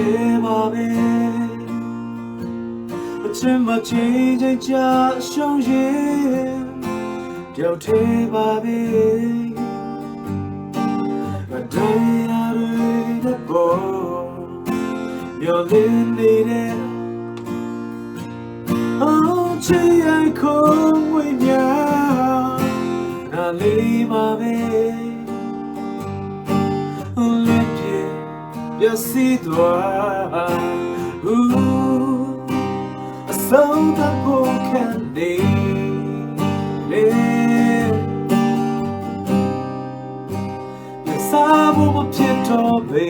ထဲပါပဲအချစ်မချင်းချင်းကြရှုံးရင်တယောက်ထဲပါပဲအတရားတွေနဲ့ပေါ်မျောလင်းနေတဲ့အော်ချစ်ရိုက်ခုံးဝေးများနာလေးပါပဲပျက်စီးသွားအဆုံးသတ်ဖို့ခံနေလေပြန်စားဖို့မဖြစ်တော့ပေ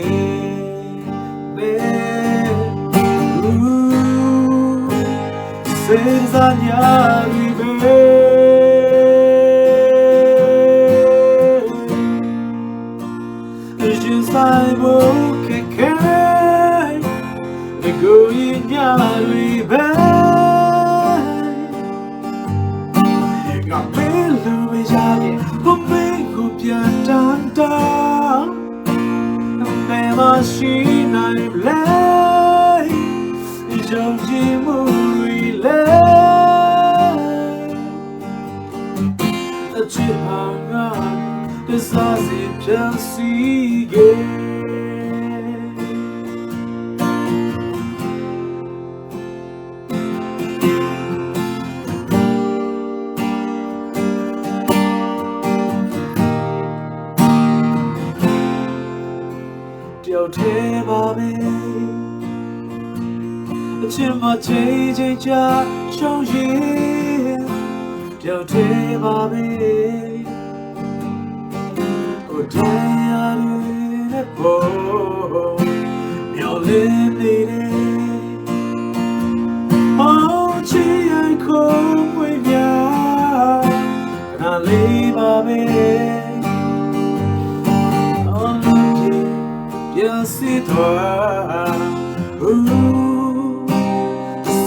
မဲ့စေစားညာရီပဲရှင်ဆိုင်ဖို့ကိုရင်ညတွေပဲငါမင်းလူမရရင်ဘုံမင်းကိုပြန်တန်းတာဘယ်မှာရှိနိုင်လဲယုံကြည်မှုတွေလဲအချစ်ဟာငါတစားစီပြန်စီခဲ့တယောက်ထဲပါပဲအချစ်မချင်းချင်းချရှုံးရင်တယောက်ထဲပါပဲကိုတရားတွေနဲ့ပေါ်မျောလင်းနေတဲ့အော်ချစ်ရိုက်ခုံးဝေးများနာလေးပါပဲSee toi,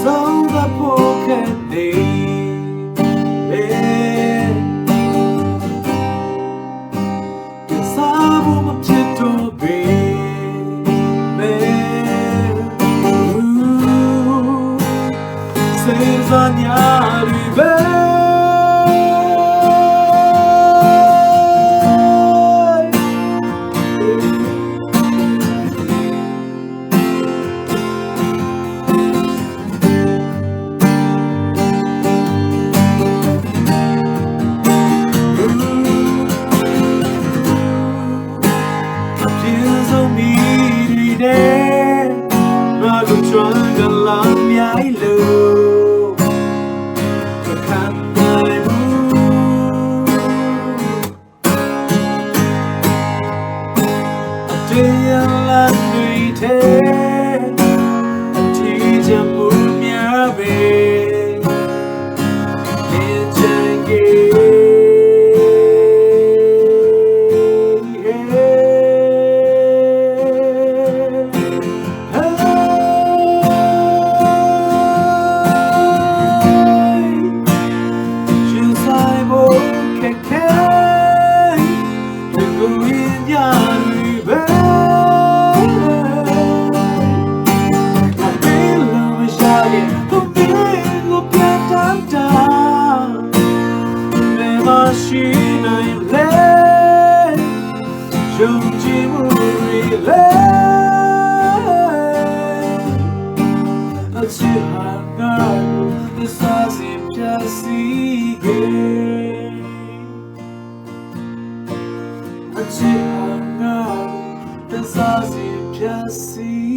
sans la pocket pensavo ma pietro bene, senza niari bene. Trying to love me, I love the kind I move. A day I love me, a teacher move me away. I